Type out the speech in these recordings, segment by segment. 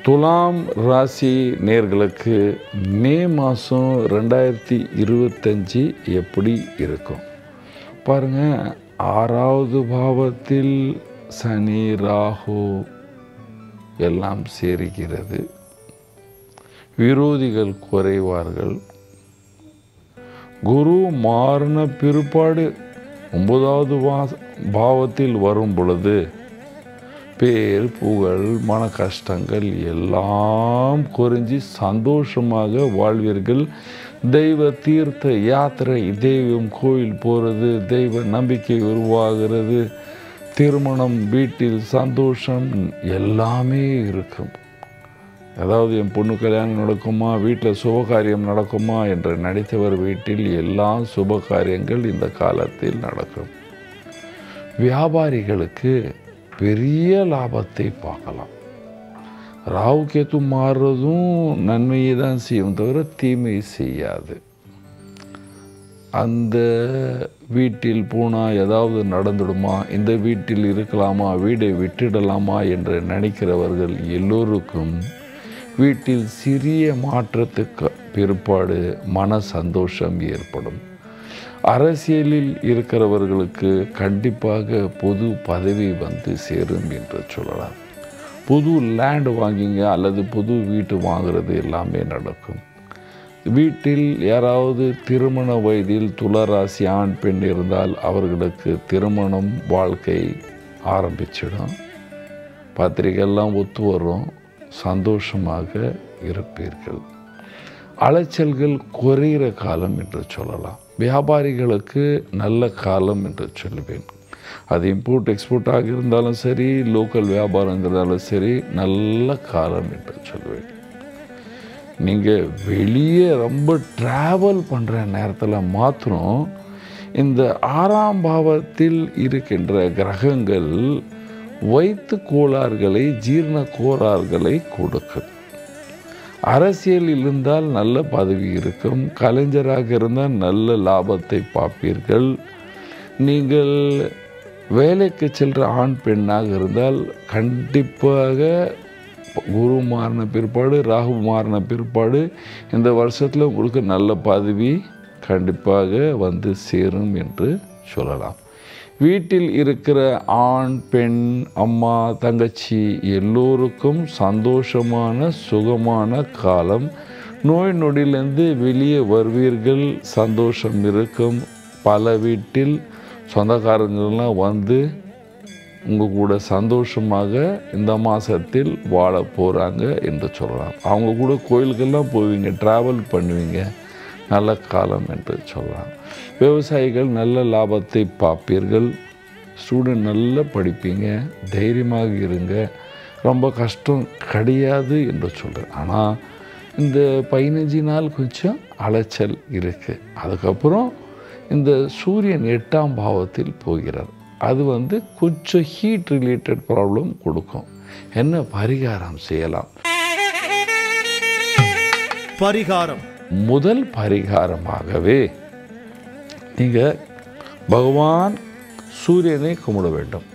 துலாம் ராசி நேயர்களுக்கு மே மாதம் 2025 எப்படி இருக்கும் பாருங்கள். 6வது பாவத்தில் சனி ராகு எல்லாம் சேருகிறது. விரோதிகள் குறைவார்கள். குரு மாறின பிற்பாடு 9வது பாவத்தில் வரும் பொழுது பேர் புகழ் மன கஷ்டங்கள் எல்லாம் குறைஞ்சி சந்தோஷமாக வாழ்வீர்கள். தெய்வ தீர்த்த யாத்திரை, தெய்வம் கோயில் போகிறது, தெய்வ நம்பிக்கை உருவாகிறது, திருமணம், வீட்டில் சந்தோஷம் எல்லாமே இருக்கும். அதாவது என் பொண்ணு கல்யாணம் நடக்குமா, வீட்டில் சுபகாரியம் நடக்குமா என்று நினைத்தவர் வீட்டில் எல்லா சுப காரியங்கள் இந்த காலத்தில் நடக்கும். வியாபாரிகளுக்கு பெரிய லாபத்தை பார்க்கலாம். ராகு கேத்து மாறுறதும் நன்மையை தான் செய்யும் தவிர தீமை செய்யாது. அந்த வீட்டில் போனால் ஏதாவது நடந்துடுமா, இந்த வீட்டில் இருக்கலாமா, வீடை விட்டுடலாமா என்று நினைக்கிறவர்கள் எல்லோருக்கும் வீட்டில் சிறிய மாற்றத்துக்கு பிற்பாடு மன சந்தோஷம் ஏற்படும். அரசியலில் இருக்கிறவர்களுக்கு கண்டிப்பாக பொது பதவி வந்து சேரும் என்று சொல்லலாம். புது லேண்டு வாங்கிங்க அல்லது புது வீட்டு வாங்கிறது எல்லாமே நடக்கும். வீட்டில் யாராவது திருமண வயதில் துளராசி ஆண் பெண் இருந்தால் அவர்களுக்கு திருமணம் வாழ்க்கை ஆரம்பிச்சிடும். பத்திரிகைலாம் ஒத்து வரும், சந்தோஷமாக இருப்பீர்கள். அலைச்சல்கள் குறைகிற காலம் என்று சொல்லலாம். வியாபாரிகளுக்கு நல்ல காலம் என்று சொல்லுவேன். அது இம்போர்ட் எக்ஸ்போர்ட்டாக இருந்தாலும் சரி, லோக்கல் வியாபாரம் இருந்தாலும் சரி, நல்ல காலம் என்று சொல்லுவேன். நீங்கள் வெளியே ரொம்ப ட்ராவல் பண்ணுற நேரத்தில் மாத்திரம் இந்த 6ஆம் பாவத்தில் இருக்கின்ற கிரகங்கள் வயிற்று கோளாறுகளை, ஜீரண கோளாறுகளை கொடுக்கும். அரசியலில் இருந்தால் நல்ல பதவி இருக்கும். கலைஞராக இருந்தால் நல்ல லாபத்தை பார்ப்பீர்கள். நீங்கள் வேலைக்கு செல்கிற ஆண் பெண்ணாக இருந்தால் கண்டிப்பாக குரு மாறின பிற்பாடு, ராகு மாறின பிற்பாடு இந்த வருஷத்தில் உங்களுக்கு நல்ல பதவி கண்டிப்பாக வந்து சேரும் என்று சொல்லலாம். வீட்டில் இருக்கிற ஆண் பெண், அம்மா தங்கச்சி எல்லோருக்கும் சந்தோஷமான சுகமான காலம். நோய் நொடியிலிருந்து வெளியே வருவீர்கள், சந்தோஷம் இருக்கும். பல வீட்டில் சொந்தக்காரங்கள்லாம் வந்து உங்கள் கூட சந்தோஷமாக இந்த மாதத்தில் வாழ போகிறாங்க என்று சொல்லலாம். அவங்க கூட கோயிலுக்கெல்லாம் போவீங்க, ட்ராவல் பண்ணுவீங்க, நல்ல காலம் என்று சொல்லலாம். விவசாயிகள் நல்ல லாபத்தை பார்ப்பீர்கள். ஸ்டூடெண்ட் நல்லா படிப்பீங்க, தைரியமாக இருங்க, ரொம்ப கஷ்டம் கிடையாது என்று சொல்கிறேன். ஆனால் இந்த 15 நாள் கொஞ்சம் அலைச்சல் இருக்குது. அதுக்கப்புறம் இந்த சூரியன் 8ஆம் பாவத்தில் போகிறார். அது வந்து கொஞ்சம் ஹீட் ரிலேட்டட் ப்ராப்ளம் கொடுக்கும். என்ன பரிகாரம் செய்யலாம்? முதல் பரிகாரமாகவே நீங்கள் பகவான் சூரியனை கும்பிட வேண்டும்.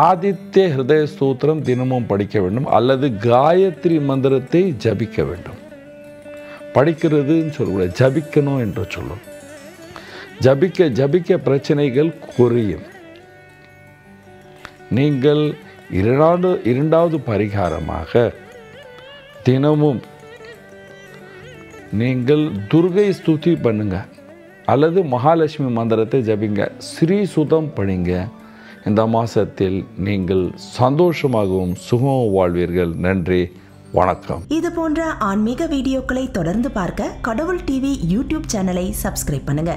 ஆதித்ய ஹிருதய ஸ்தோத்திரம் தினமும் படிக்க வேண்டும், அல்லது காயத்ரி மந்திரத்தை ஜபிக்க வேண்டும். படிக்கிறதுன்னு சொல்லக்கூடாது, ஜபிக்கணும் என்று சொல்லும். ஜபிக்க ஜபிக்க பிரச்சனைகள் குறையும். நீங்கள் இரண்டாவது பரிகாரமாக தினமும் நீங்கள் துர்கை ஸ்துதி பண்ணுங்க, அல்லது மகாலட்சுமி மந்திரத்தை ஜபிங்க, ஸ்ரீ சுதம் படிங்க. இந்த மாதத்தில் நீங்கள் சந்தோஷமாகவும் சுகமாக வாழ்வீர்கள். நன்றி, வணக்கம். இது போன்ற ஆன்மீக வீடியோக்களை தொடர்ந்து பார்க்க கடவுள் டிவி யூடியூப் சேனலை சப்ஸ்கிரைப் பண்ணுங்க.